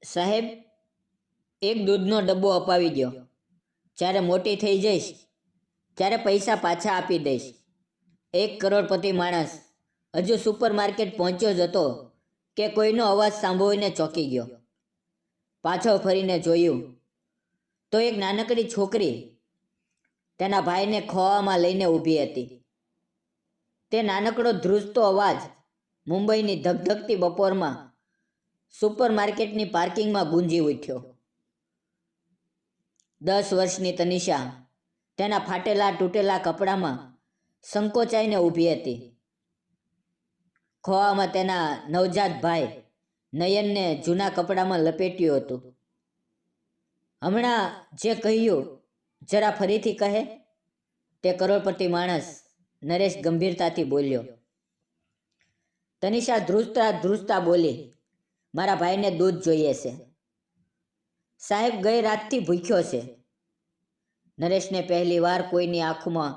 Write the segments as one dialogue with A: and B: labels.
A: સાહેબ, એક દૂધનો ડબ્બો અપાવી ગયો. જ્યારે મોટી થઈ જઈશ ત્યારે પૈસા પાછા આપી દઈશ. એક કરોડપતિ માણસ હજુ સુપરમાર્કેટ પહોંચ્યો જ હતો કે કોઈનો અવાજ સાંભળીને ચોંકી ગયો. પાછળ ફરીને જોયું તો એક નાનકડી છોકરી તેના ભાઈને ખોળામાં લઈને ઊભી હતી. તે નાનકડો ધ્રુજતો અવાજ મુંબઈની ધગધગતી બપોરમાં સુપરમાર્કેટની પાર્કિંગમાં ગુંજી ઉઠ્યો. 10 વર્ષની તનિષા તેના ફાટેલા તૂટેલા કપડામાં સંકોચાઈને ઊભી હતી. ખોળામાં તેના નવજાત ભાઈ નયનને જૂના કપડામાં લપેટ્યું હતું. હમણાં જે કહ્યું જરા ફરીથી કહે, તે કરોડપતિ માણસ નરેશ ગંભીરતાથી બોલ્યો. તનિષા ધ્રુજતા ધ્રુજતા બોલી, મારા ભાઈને દૂધ જોઈએ છે. સાહેબ ગઈ રાતથી ભૂખ્યો છે. નરેશને પહેલી વાર કોઈની આંખમાં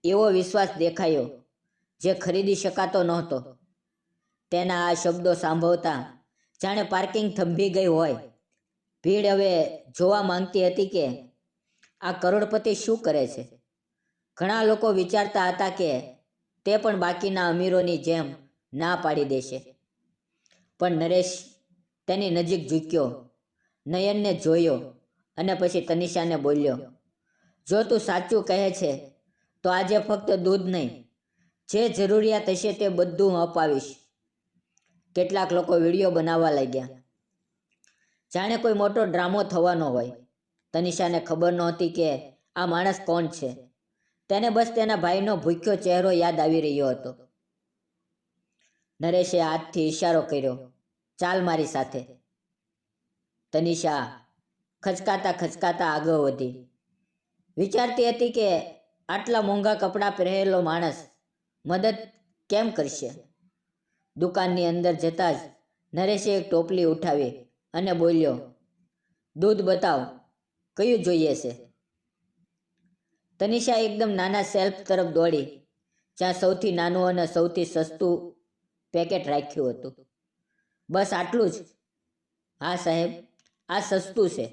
A: એવો વિશ્વાસ દેખાયો જે ખરીદી શકાતો નહોતો. તેના આ શબ્દો સાંભળતા જાણે પાર્કિંગ થંભી ગઈ હોય. ભીડ હવે જોવા માંગતી હતી કે આ કરોડપતિ શું કરે છે. ઘણા લોકો વિચારતા હતા કે તે પણ બાકીના અમીરોની જેમ ના પાડી દેશે. પણ નરેશ તેની નજીક ઝૂક્યો, નયનને જોયો અને પછી તનિષાને બોલ્યો, જો તું સાચું કહે છે તો આજે ફક્ત દૂધ નહીં, જે જરૂરિયાત હશે તે બધું અપાવીશ. કેટલાક લોકો વિડીયો બનાવવા લાગ્યા, જાણે કોઈ મોટો ડ્રામો થવાનો હોય. તનિષાને ખબર નહોતી કે આ માણસ કોણ છે. તેને બસ તેના ભાઈનો ભૂખ્યો ચહેરો યાદ આવી રહ્યો હતો. નરેશે હાથથી ઈશારો કર્યો, ચાલ મારી સાથે. તનિષા ખચકાતા ખચકાતા આગળ વધી. વિચારતી હતી કે આટલા મોંઘા કપડાં પહેરેલો માણસ મદદ કેમ કરશે. દુકાનની અંદર જતાં જ નરેશે એક ટોપલી ઉઠાવી અને બોલ્યો, દૂધ બતાવ, કયું જોઈએ છે. તનિષા એકદમ નાના શેલ્ફ તરફ દોડી, જ્યાં સૌથી નાનું અને સૌથી સસ્તું પેકેટ રાખ્યું હતું. બસ આટલું જ? હા સાહેબ, આ સસ્તું છે.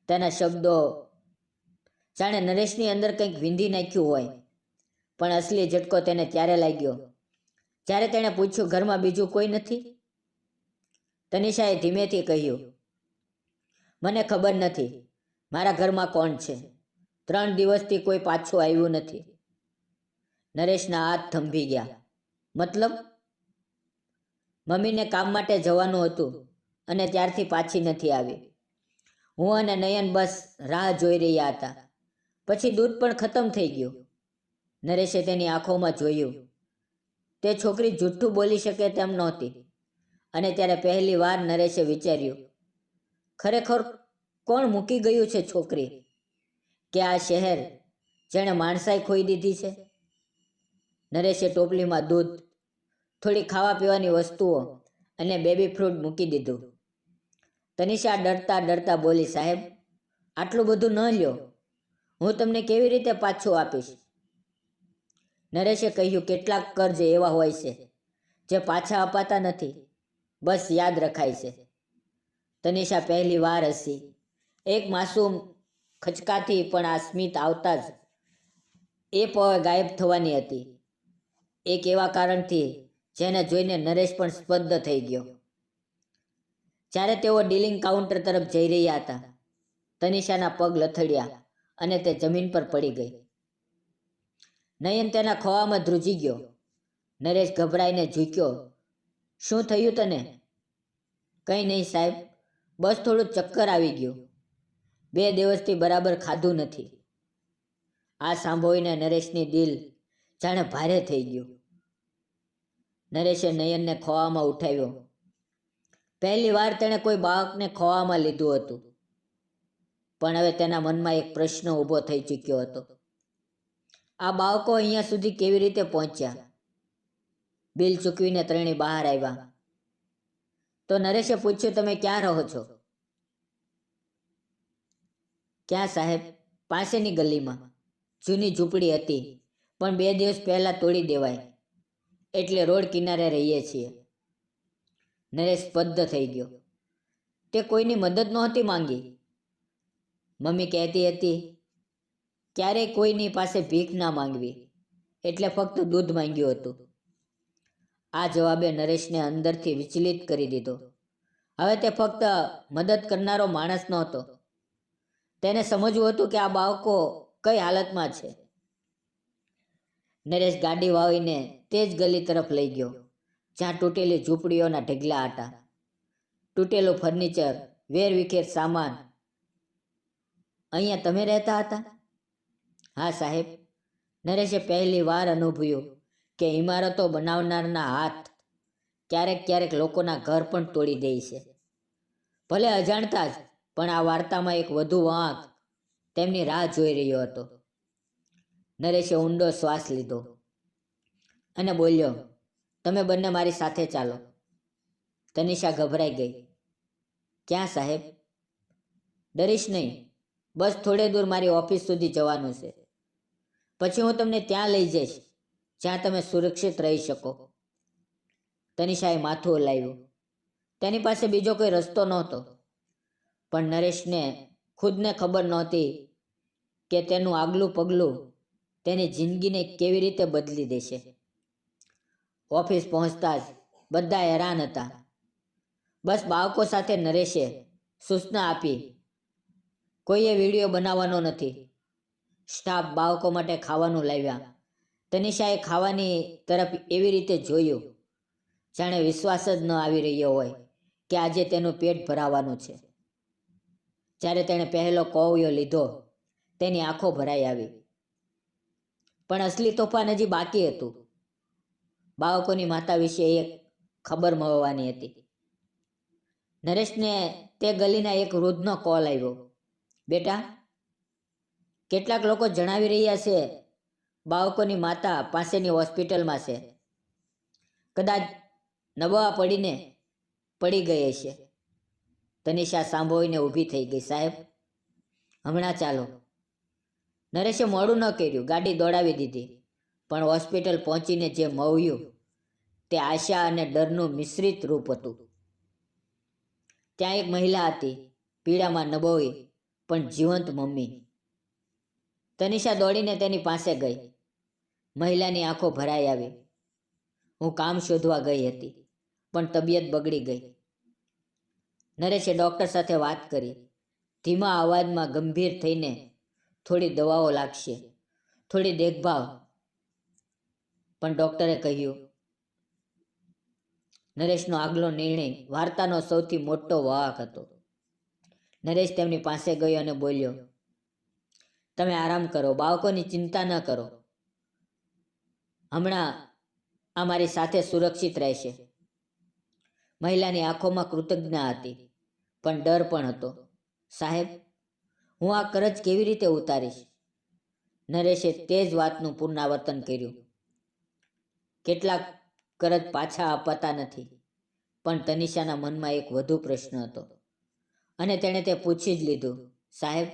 A: તેના શબ્દો જાણે નરેશની અંદર કંઈક વીંધી નાખ્યું હોય. પણ અસલી ઝટકો તેને ત્યારે લાગ્યો જ્યારે તેણે પૂછ્યું, ઘરમાં બીજું કોઈ નથી? તનિષાએ ધીમેથી કહ્યું, મને ખબર નથી મારા ઘરમાં કોણ છે. 3 દિવસથી કોઈ પાછું આવ્યું નથી. નરેશના હાથ થંભી ગયા. મતલબ? મમ્મીને કામ માટે જવાનું હતું અને ત્યારથી પાછી નથી આવી. હું અને નયન બસ રાહ જોઈ રહ્યા હતા. પછી દૂધ પણ ખતમ થઈ ગયું. નરેશે તેની આંખોમાં જોયું. તે છોકરી જૂઠું બોલી શકે તેમ નહોતી. અને ત્યારે પહેલી વાર નરેશે વિચાર્યું, ખરેખર કોણ મૂકી ગયું છે છોકરી? કે આ શહેર જેણે માણસાઈ ખોઈ દીધી છે? નરેશે ટોપલીમાં દૂધ, થોડી ખાવા પીવાની વસ્તુઓ અને બેબી ફ્રૂટ મૂકી દીધું. તનિષા ડરતા ડરતા બોલી, સાહેબ આટલું બધું ન લ્યો, હું તમને કેવી રીતે પાછું આપીશ? નરેશે કહ્યું, કેટલાક કર્જ એવા હોય છે જે પાછા અપાતા નથી, બસ યાદ રખાય છે. તનિષા પહેલી વાર હસી. એક માસૂમ ખચકાથી પણ આ સ્મિત આવતા જ એ પળ ગાયબ થવાની હતી. એક એવા કારણથી જેને જોઈને નરેશ પણ સ્તબ્ધ થઈ ગયો. જ્યારે તેઓ ડીલિંગ કાઉન્ટર તરફ જઈ રહ્યા હતા, તનિષાના પગ લથડ્યા અને તે જમીન પર પડી ગઈ. નયન તેના ખોળામાં ધ્રુજી ગયો. નરેશ ગભરાઈને ઝૂક્યો, શું થયું તને? કંઈ નહીં સાહેબ, બસ થોડું ચક્કર આવી ગયું. 2 દિવસથી બરાબર ખાધું નથી. આ સાંભળીને નરેશની દિલ જાણે ભારે થઈ ગયું. નરેશે નયનને ખોળામાં ઉઠાવ્યો. પહેલી વાર તેણે કોઈ બાળકને ખોળામાં લીધું હતું. પણ હવે તેના મનમાં એક પ્રશ્ન ઊભો થઈ ચૂક્યો હતો. આ બાળકો અહીંયા સુધી કેવી રીતે પહોંચ્યા? બિલ ચૂકવીને ત્રણેય બહાર આવ્યા. તો નરેશે પૂછ્યું, તમે ક્યાં રહો છો? ક્યાં સાહેબ? પાસેની ગલીમાં. જૂની ઝૂંપડી હતી પણ 2 દિવસ પહેલાં તોડી દેવાય, એટલે રોડ કિનારે રહીએ છીએ. નરેશ સ્તબ્ધ થઈ ગયો. તે કોઈની મદદ નહોતી માંગી. મમ્મી કહેતી હતી ક્યારેય કોઈની પાસે ભીખ ના માંગવી, એટલે ફક્ત દૂધ માંગ્યું હતું. આ જવાબે નરેશને અંદરથી વિચલિત કરી દીધો. હવે તે ફક્ત મદદ કરનારો માણસ નહોતો, તેને સમજવું હતું કે આ બાળકો કઈ હાલતમાં છે. નરેશ ગાડી વાળીને તે જ ગલી તરફ લઈ ગયો જ્યાં તૂટેલી ઝૂંપડીઓના ઢગલા હતા. તૂટેલું ફર્નિચર, વેરવિખેર સામાન. અહીંયા તમે રહેતા હતા? હા સાહેબ. નરેશે પહેલી વાર અનુભવ્યું કે ઇમારતો બનાવનારના હાથ ક્યારેક ક્યારેક લોકોના ઘર પણ તોડી દે છે. ભલે અજાણતા જ, પણ આ વાર્તામાં એક વધુ વાંક તેમની રાહ જોઈ રહ્યો હતો. નરેશે ઊંડો શ્વાસ લીધો અને બોલ્યો, તમે બંને મારી સાથે ચાલો. તનિષા ગભરાઈ ગઈ. ક્યાં સાહેબ? ડરીશ નહીં, બસ થોડે દૂર મારી ઓફિસ સુધી જવાનું છે. પછી હું તમને ત્યાં લઈ જઈશ જ્યાં તમે સુરક્ષિત રહી શકો. તનિષાએ માથું હલાવ્યું. તેની પાસે બીજો કોઈ રસ્તો નહોતો, પણ નરેશને ખુદને ખબર નહોતી કે તેનું આગલું પગલું તેની જિંદગીને કેવી રીતે બદલી દેશે. ઓફિસ પહોંચતા જ બધા હેરાન હતા. બસ બાળકો સાથે નરેશે સૂચના આપી, કોઈએ વિડીયો બનાવવાનો નથી. સ્ટાફ બાળકો માટે ખાવાનું લાવ્યા. તનિષાએ ખાવાની તરફ એવી રીતે જોયું જાણે વિશ્વાસ જ ન આવી રહ્યો હોય કે આજે તેનું પેટ ભરાવાનું છે. જ્યારે તેણે પહેલો કોળિયો લીધો, તેની આંખો ભરાઈ આવી. પણ અસલી તોફાન હજી બાકી હતું. બાળકોની માતા વિશે એક ખબર મળવાની હતી. નરેશને તે ગલીના એક વૃદ્ધનો કોલ આવ્યો. બેટા, કેટલાક લોકો જણાવી રહ્યા છે બાળકોની માતા પાસેની હોસ્પિટલમાં છે. કદાચ નબળા પડીને પડી ગઈ છે. તનિષા સાંભળીને ઊભી થઈ ગઈ. સાહેબ, હમણાં ચાલો. નરેશે મોડું ન કર્યું, ગાડી દોડાવી દીધી. પણ હોસ્પિટલ પહોંચીને જે મળ્યું તે આશા અને ડરનું મિશ્રિત રૂપ હતું. ત્યાં એક મહિલા હતી, પીડામાં નબળી પણ જીવંત મમ્મી. તનિષા દોડીને તેની પાસે ગઈ. મહિલાની આંખો ભરાઈ આવી. હું કામ શોધવા ગઈ હતી, પણ તબિયત બગડી ગઈ. નરેશે ડૉક્ટર સાથે વાત કરી. ધીમા અવાજમાં ગંભીર થઈને, થોડી દવાઓ લાગશે, થોડી દેખભાળ. પણ ડૉક્ટરે કહ્યું. નરેશનો આગલો નિર્ણય વાર્તાનો સૌથી મોટો વાહક હતો. નરેશ તેમની પાસે ગયો અને બોલ્યો, તમે આરામ કરો, બાળકોની ચિંતા ન કરો. હમણાં આ મારી સાથે સુરક્ષિત રહેશે. મહિલાની આંખોમાં કૃતજ્ઞતા હતી, પણ ડર પણ હતો. સાહેબ, હું આ કરજ કેવી રીતે ઉતારીશ? નરેશે તે જ વાતનું પુનરાવર્તન કર્યું. કેટલાક કરજ પાછા અપાતા નથી. પણ તનિષાના મનમાં એક વધુ પ્રશ્ન હતો અને તેણે તે પૂછી જ લીધું. સાહેબ,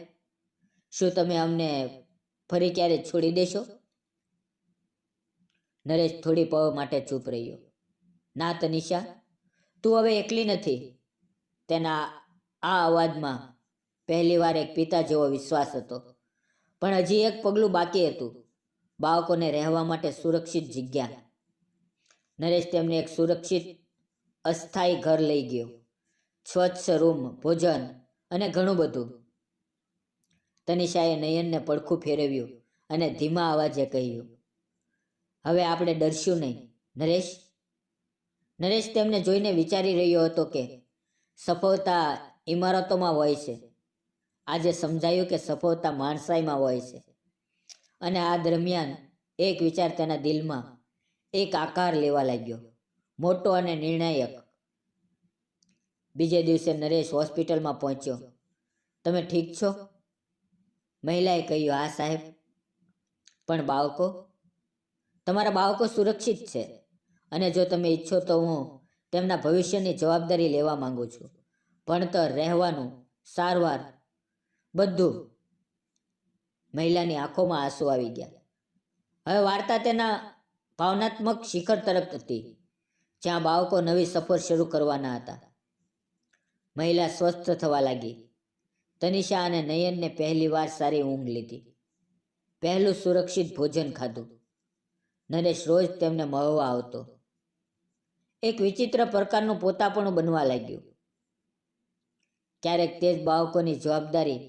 A: શું તમે અમને ફરી ક્યારે છોડી દેશો? નરેશ થોડી પળ માટે ચૂપ રહ્યો. ના તનિષા, તું હવે એકલી નથી. તેના આ અવાજમાં પહેલીવાર એક પિતા જેવો વિશ્વાસ હતો. પણ હજી એક પગલું બાકી હતું, બાળકોને રહેવા માટે સુરક્ષિત જગ્યા. નરેશ તેમને એક સુરક્ષિત અસ્થાયી ઘર લઈ ગયો. સ્વચ્છ રૂમ, ભોજન અને ઘણું બધું. તનિષાએ નયનને પડખું ફેરવ્યું અને ધીમા અવાજે કહ્યું, હવે આપણે ડરશું નહીં, નરેશ. નરેશ તેમને જોઈને વિચારી રહ્યો હતો કે સફળતા ઇમારતોમાં હોય છે. આજે સમજાયું કે સફળતા માણસાઈમાં હોય છે. અને આ દરમિયાન એક વિચાર તેના દિલમાં એક આકાર લેવા લાગ્યો, મોટો અને નિર્ણાયક. બીજે દિવસે નરેશ હોસ્પિટલમાં પહોંચ્યો. તમે ઠીક છો? મહિલાએ કહ્યું, હા સાહેબ. પણ બાળકો? તમારા બાળકો સુરક્ષિત છે, અને જો તમે ઈચ્છો તો હું તેમના ભવિષ્યની જવાબદારી લેવા માંગુ છું. ભણતર, રહેવાનું, સારવાર, બધું. મહિલાની આંખોમાં આંસુ આવી ગયા. હવે વાર્તા તેના ભાવનાત્મક શિખર તરફ હતી, જ્યાં બાળકો નવી સફર શરૂ કરવાના હતા. મહિલા સ્વસ્થ થવા લાગી. તનિષા અને નયનને પહેલીવાર સારી ઊંઘ લીધી. પહેલું સુરક્ષિત ભોજન ખાધું. નરેશ રોજ તેમને મળવા આવતો. એક વિચિત્ર પ્રકારનું પોતાપણું બનવા લાગ્યું. ક્યારેક તે જ બાળકોની જવાબદારી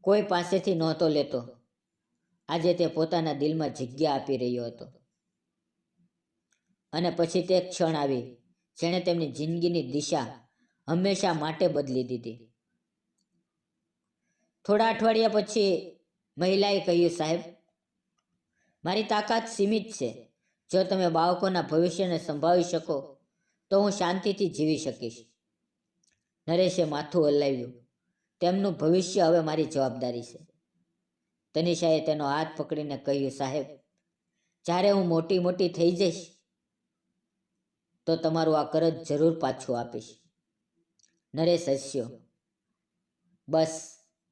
A: કોઈ પાસેથી નહોતો લેતો. આજે તે પોતાના દિલમાં જગ્યા આપી રહ્યો હતો. અને પછી તે ક્ષણ આવી જેણે તેમની જિંદગીની દિશા હંમેશા માટે બદલી દીધી. થોડા અઠવાડિયા પછી મહિલાએ કહ્યું, સાહેબ, મારી તાકાત સીમિત છે. જો તમે બાળકોના ભવિષ્યને સંભાળી શકો તો હું શાંતિથી જીવી શકીશ. નરેશે માથું હલાવ્યું. તેમનું ભવિષ્ય હવે મારી જવાબદારી છે. તનિષાએ તેનો હાથ પકડીને કહ્યું, સાહેબ, જ્યારે હું મોટી થઈ જઈશ તો તમારું આ કરજ જરૂર પાછું આપીશ. નરેશ હસ્યો. બસ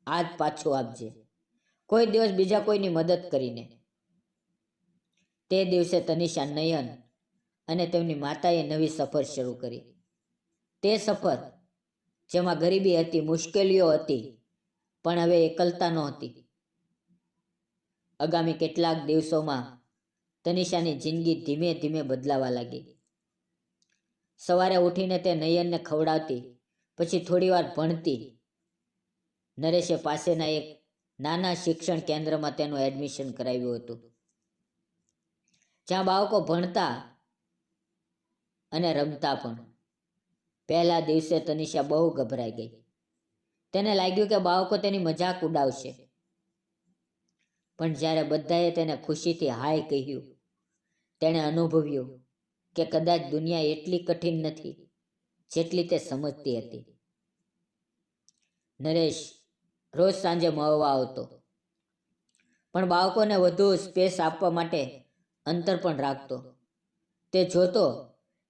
A: આજ પાછું આપજે, કોઈ દિવસ બીજા કોઈની મદદ કરીને. તે દિવસે તનિષા, નયન અને તેમની માતાએ નવી સફર શરૂ કરી. તે સફર જેમાં ગરીબી હતી, મુશ્કેલીઓ હતી, પણ હવે એકલતા નહોતી. આગામી કેટલાક દિવસોમાં તનિષાની જિંદગી ધીમે ધીમે બદલાવા લાગી. સવારે ઉઠીને તે નયનને ખવડાવતી, પછી થોડીવાર ભણતી. નરેશે પાસેના એક નાના શિક્ષણ કેન્દ્રમાં તેનું એડમિશન કરાવ્યું હતું, જ્યાં બાળકો ભણતા અને રમતા પણ. પહેલા દિવસે તનિષા બહુ ગભરાઈ ગઈ. તેને લાગ્યું કે બાળકો તેની મજાક ઉડાવશે. પણ જ્યારે બધાએ તેને ખુશીથી હાય કહ્યું, તેણે અનુભવ્યું કે કદાચ દુનિયા એટલી કઠિન નથી જેટલી તે સમજતી હતી. નરેશ રોજ સાંજે મળવા આવતો, પણ બાળકોને વધુ સ્પેસ આપવા માટે અંતર પણ રાખતો. તે જોતો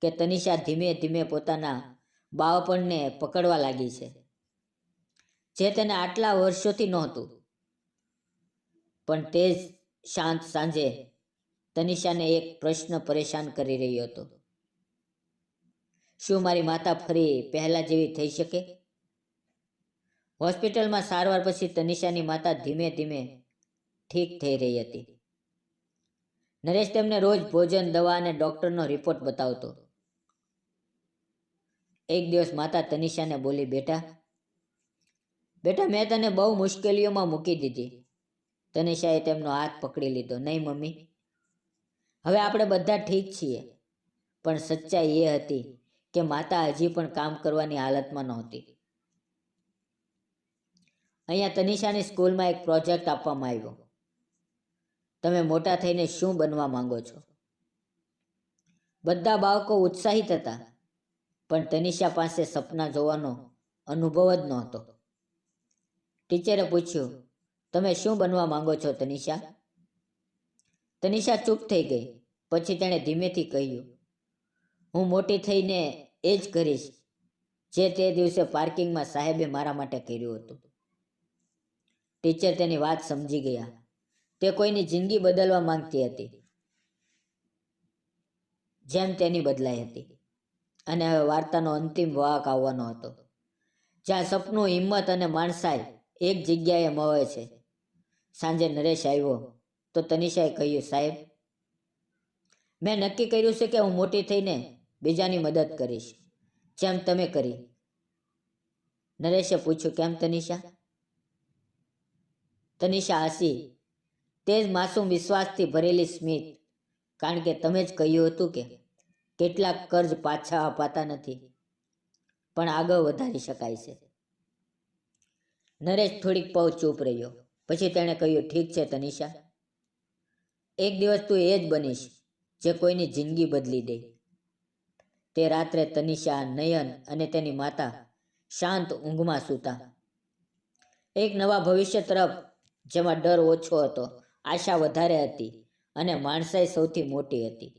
A: કે તનિષા ધીમે ધીમે પોતાના બાળપણને પકડવા લાગી છે, જે તેને આટલા વર્ષોથી નહોતું. પણ તે જ શાંત સાંજે તનિષાને એક પ્રશ્ન પરેશાન કરી રહ્યો હતો. શું મારી માતા ફરી પહેલા જેવી થઈ શકે? હોસ્પિટલમાં સારવાર પછી તનિષાની માતા ધીમે ધીમે ઠીક થઈ રહી હતી. નરેશ તેમને રોજ ભોજન, દવા અને ડૉક્ટરનો રિપોર્ટ બતાવતો. એક દિવસ માતા તનિષાને બોલી, બેટા, મેં તને બહુ મુશ્કેલીઓમાં મૂકી દીધી. તનિષાએ તેમનો હાથ પકડી લીધો. નહીં મમ્મી, હવે આપણે બધા ઠીક છીએ. પણ સચ્ચાઈ એ હતી કે માતા હજી પણ કામ કરવાની હાલતમાં નહોતી. અહીંયા તનિષાની સ્કૂલમાં એક પ્રોજેક્ટ આપવામાં આવ્યો. તમે મોટા થઈને શું બનવા માંગો છો? બધા બાળકો ઉત્સાહિત હતા, પણ તનિષા પાસે સપના જોવાનો અનુભવ જ નહોતો. ટીચરે પૂછ્યું, તમે શું બનવા માંગો છો તનિષા? તનિષા ચૂપ થઈ ગઈ. પછી તેણે ધીમેથી કહ્યું, હું મોટી થઈને એ જ કરીશ જે તે દિવસે પાર્કિંગમાં સાહેબે મારા માટે કર્યું હતું. ટીચર તેની વાત સમજી ગયા. તે કોઈની જિંદગી બદલવા માંગતી હતી, જેમ તેની બદલાઈ હતી. અને હવે વાર્તાનો અંતિમ વાંક આવવાનો હતો, જ્યાં સપનું, હિંમત અને માણસાઈ એક જગ્યાએ મળે છે. સાંજે નરેશ આવ્યો તો તનિષાએ કહ્યું, સાહેબ, મેં નક્કી કર્યું છે કે હું મોટી થઈને બીજાની મદદ કરીશ, જેમ તમે કરી. નરેશે પૂછ્યું, કેમ તનિષા? તનિષા હસી, તે જ માસૂમ વિશ્વાસથી ભરેલી સ્મિત. કારણ કે તમે જ કહ્યું હતું કે કેટલાક કર્જ પાછા અપાતા નથી, પણ આગળ વધારી શકાય છે. નરેશ થોડીક પળ ચૂપ રહ્યો. પછી તેણે કહ્યું, ઠીક છે તનિષા, એક દિવસ તું એ જ બનીશ જે કોઈની જિંદગી બદલી દે. તે રાત્રે તનિષા, નયન અને તેની માતા શાંત ઊંઘમાં સૂતા. એક નવા ભવિષ્ય તરફ, જેમાં ડર ઓછો હતો, આશા વધારે હતી અને માણસાઈ સૌથી મોટી હતી.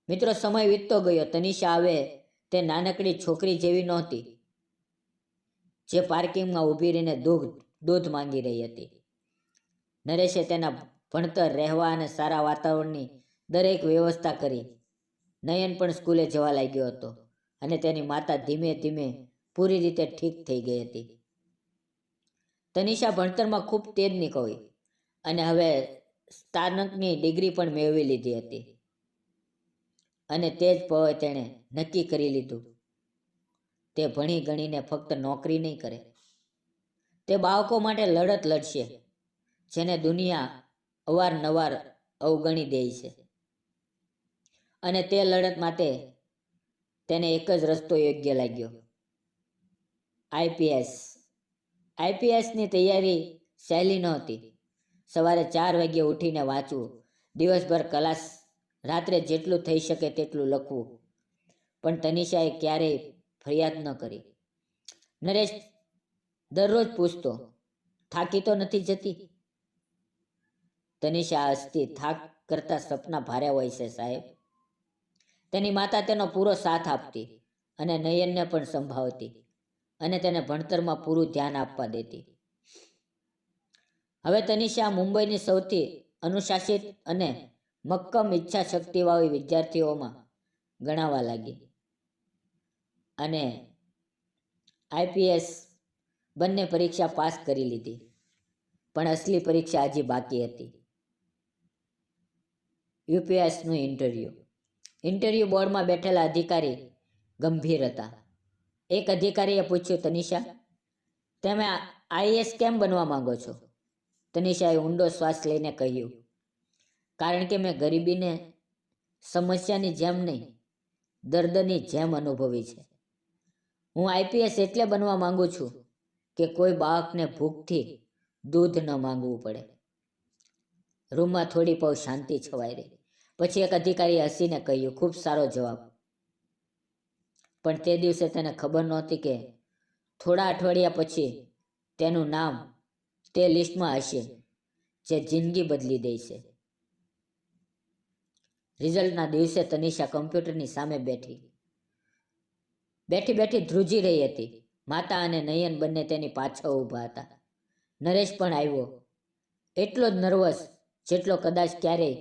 A: મિત્રો, સમય વીતતો ગયો. તનિષા હવે તે નાનકડી છોકરી જેવી નહોતી જે પાર્કિંગમાં ઊભી રહીને દૂધ માંગી રહી હતી. નરેશે તેના ભણતર, રહેવા અને સારા વાતાવરણની દરેક વ્યવસ્થા કરી. નયન પણ સ્કૂલે જવા લાગ્યો હતો અને તેની માતા ધીમે ધીમે પૂરી રીતે ઠીક થઈ ગઈ હતી. તનિષા ભણતરમાં ખૂબ તેજ નીકળી અને હવે સ્નાતકની ડિગ્રી પણ મેળવી લીધી હતી. અને તે જ પવે તેણે નક્કી કરી લીધું તે ભણી ગણીને ફક્ત નોકરી નહીં કરે, તે બાળકો માટે લડત લડશે જેને દુનિયા અવારનવાર અવગણી દે છે. અને તે લડત માટે તેને એક જ રસ્તો યોગ્ય લાગ્યો, આઈપીએસ. આઈપીએસની તૈયારી સહેલી નહોતી. સવારે 4 વાગ્યે ઉઠીને વાંચવું, દિવસભર ક્લાસ, રાત્રે જેટલું થઈ શકે તેટલું લખવું. પણ તનિષાએ ક્યારેય ફરિયાદ ન કરી. નરેશ દરરોજ પૂછતો, થાકી તો નથી જતી? તનિષા હસતી, થાક કરતા સપના ભારે હોય છે સાહેબ. તેની માતા તેનો પૂરો સાથ આપતી અને નયનને પણ સંભાળતી અને તેને ભણતરમાં પૂરું ધ્યાન આપવા દેતી. હવે તનિષા મુંબઈની સૌથી અનુશાસિત અને મક્કમ ઈચ્છા શક્તિવાળી વિદ્યાર્થીઓમાં ગણાવા લાગી. અને આઈપીએસ બંને પરીક્ષા પાસ કરી લીધી. પણ અસલી પરીક્ષા હજી બાકી હતી, યુપીએસનું ઇન્ટરવ્યૂ બોર્ડમાં બેઠેલા અધિકારી ગંભીર હતા. એક અધિકારીએ પૂછ્યું, તનિષા, તમે આઈએએસ કેમ બનવા માંગો છો? તનિષાએ ઊંડો શ્વાસ લઈને કહ્યું, કારણ કે મેં ગરીબીને સમસ્યાની જેમ નહીં, દર્દની જેમ અનુભવી છે. હું આઈપીએસ એટલે બનવા માંગુ છું કે કોઈ બાળકને ભૂખથી દૂધ ન માંગવું પડે. રૂમમાં થોડી પળ શાંતિ છવાઈ રહી. પછી એક અધિકારીએ હસીને કહ્યું, ખૂબ સારો જવાબ. પણ તે દિવસે તેને ખબર નહોતી કે થોડા અઠવાડિયા પછી તેનું નામ તે લિસ્ટમાં હશે જે જિંદગી બદલી દે છે. રિઝલ્ટના દિવસે તનિષા કમ્પ્યુટરની સામે બેઠી ધ્રુજી રહી હતી. માતા અને નયન બંને તેની પાછળ ઊભા હતા. નરેશ પણ આવ્યો, એટલો જ નર્વસ જેટલો કદાચ ક્યારેય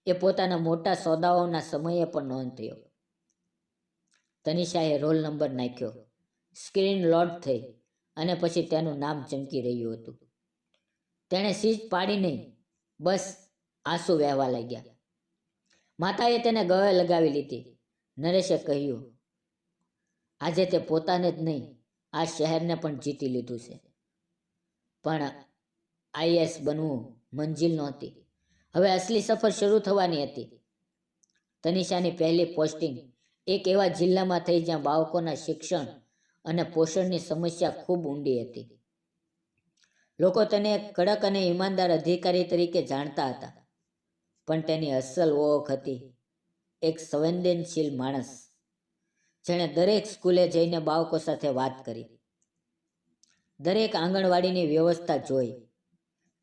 A: એ પોતાના મોટા સોદાઓના સમયે પણ નહોતો. તનિષાએ રોલ નંબર નાખ્યો. સ્ક્રીન લોડ થઈ અને પછી તેનું નામ ચમકી રહ્યું હતું. તેણે સીજ પાડી નહીં, બસ આંસુ વહેવા લાગ્યા. માતાએ તેને ગળે લગાવી લીધી. નરેશે કહ્યું, આજે તે પોતાને જ નહીં, આ શહેરને પણ જીતી લીધું છે. પણ આઈએએસ બનવું મંજિલ નહોતી. હવે અસલી સફર શરૂ થવાની હતી. તનિષાની પહેલી પોસ્ટિંગ એક એવા જિલ્લામાં થઈ જ્યાં બાળકોના શિક્ષણ અને પોષણની સમસ્યા ખૂબ ઊંડી હતી. લોકો તેને એક કડક અને ઈમાનદાર અધિકારી તરીકે જાણતા હતા. પણ તેની અસલ ઓળખ હતી એક સંવેદનશીલ માણસ જેણે દરેક સ્કૂલે જઈને બાળકો સાથે વાત કરી, દરેક આંગણવાડીની વ્યવસ્થા જોઈ,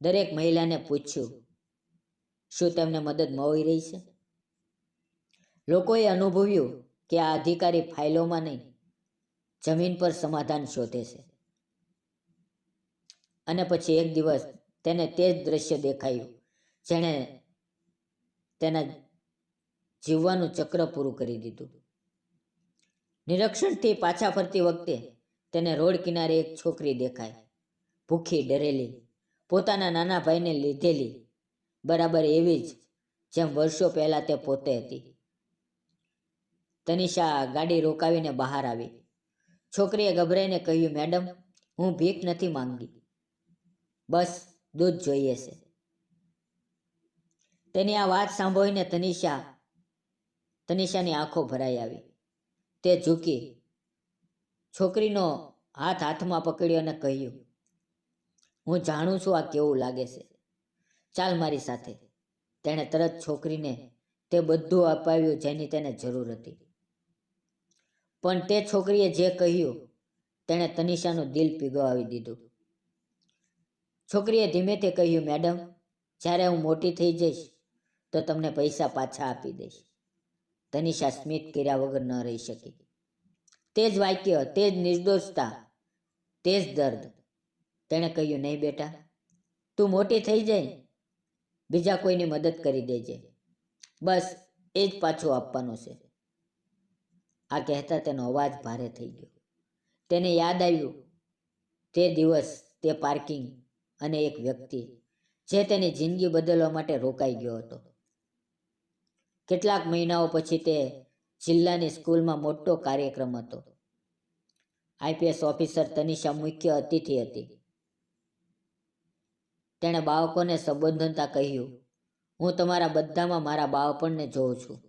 A: દરેક મહિલાને પૂછ્યું, શું તેમને મદદ મળી રહી છે? લોકોએ અનુભવ્યું કે આ અધિકારી ફાઇલોમાં નહીં, જમીન પર સમાધાન શોધે છે. અને પછી એક દિવસ તેને તે જ દ્રશ્ય દેખાયું જેણે તેના જીવવાનું ચક્ર પૂરું કરી દીધું. નિરીક્ષણથી પાછા ફરતી વખતે તેને રોડ કિનારે એક છોકરી દેખાય, ભૂખી, ડરેલી, પોતાના નાના ભાઈને લીધેલી, બરાબર એવી જ જેમ વર્ષો પહેલાં તે પોતે હતી. તનિષા ગાડી રોકાવીને બહાર આવી. છોકરીએ ગભરાઈને કહ્યું, મેડમ, હું ભીખ નથી માંગી, બસ દૂધ જોઈએ છે. તેની આ વાત સાંભળીને તનિષાની આંખો ભરાઈ આવી. તે ઝૂકી છોકરીનો હાથમાં પકડ્યો અને કહ્યું, હું જાણું છું આ કેવું લાગે છે, ચાલ મારી સાથે. તેણે તરત છોકરીને તે બધું અપાવ્યું જેની તેને જરૂર હતી. પણ તે છોકરીએ જે કહ્યું તેણે તનિષાનું દિલ પીગળાવી દીધું. છોકરીએ ધીમેથી કહ્યું, મેડમ, જ્યારે હું મોટી થઈ જઈશ તો તમને પૈસા પાછા આપી દઈશ. તનિષા સ્મિત કર્યા વગર ન રહી શકી. તે જ વાક્ય, તે જ નિર્દોષતા, તે જ દર્દ. તેણે કહ્યું, નહીં બેટા, તું મોટી થઈ જાય, બીજા કોઈની મદદ કરી દેજે, બસ એ જ પાછું આપવાનું છે. આ કહેતા તેનો અવાજ ભારે થઈ ગયો. તેને યાદ આવ્યું તે દિવસ, તે પાર્કિંગ અને એક વ્યક્તિ જે તેની જિંદગી બદલવા માટે રોકાઈ ગયો હતો. કેટલાક મહિનાઓ પછી તે જિલ્લાની સ્કૂલમાં મોટો કાર્યક્રમ હતો. આઈપીએસ ઓફિસર તનિષા મુખ્ય અતિથિ હતી. તેણે બાળકોને સંબોધનતા કહ્યું, હું તમારા બધામાં મારા બાળપણને જોઉં છું.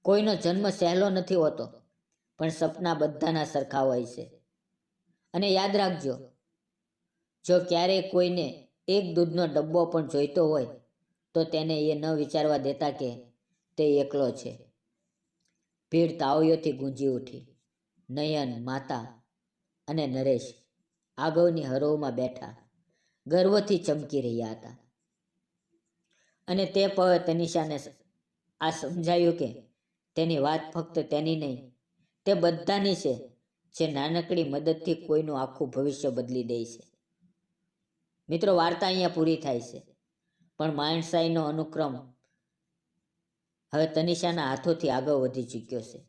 A: કોઈનો જન્મ સહેલો નથી હોતો, પણ સપના બધાના સરખા હોય છે. અને યાદ રાખજો, જો ક્યારેય કોઈને એક દૂધનો ડબ્બો પણ જોઈતો હોય તો તેને એ ન વિચારવા દેતા કે તે એકલો છે. ભીડ તાળીઓથી ગુંજી ઉઠી. નયન, માતા અને નરેશ આગળની હરોળમાં બેઠા ગર્વથી ચમકી રહ્યા હતા. અને તે પળે તનિષાને આ સમજાયું કે તેની વાત ફક્ત તેની નહીં, તે બધાની છે જે નાનકડી મદદથી કોઈનું આખું ભવિષ્ય બદલી દે છે. મિત્રો, વાર્તા અહીંયા પૂરી થાય છે, પણ માણસાઈનો અનુક્રમ હવે તનિષાના હાથોથી આગળ વધી ચૂક્યો છે.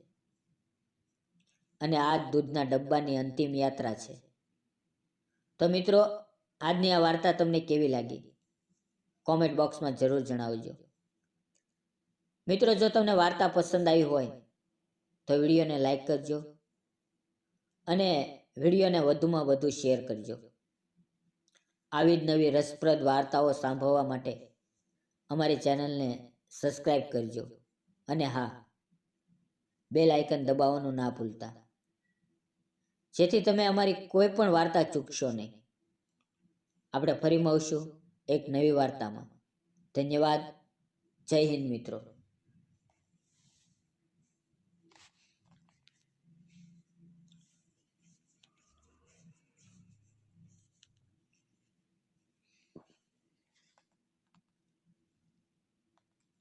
A: અને આ દૂધના ડબ્બાની અંતિમ યાત્રા છે. તો મિત્રો, આજની આ વાર્તા તમને કેવી લાગી? કોમેન્ટ બોક્સમાં જરૂર જણાવજો. મિત્રો, જો તમને વાર્તા પસંદ આવી હોય તો વિડીયોને લાઈક કરજો અને વિડીયોને વધુમાં વધુ શેર કરજો. આવી જ નવી રસપ્રદ વાર્તાઓ સાંભળવા માટે અમારી ચેનલને સબસ્ક્રાઈબ કરજો. અને હા, બેલ આઇકન દબાવવાનું ના ભૂલતા, જેથી તમે અમારી કોઈ પણ વાર્તા ચૂકશો નહીં. આપણે ફરી મળશું એક નવી વાર્તામાં. ધન્યવાદ. જય હિન્દ મિત્રો.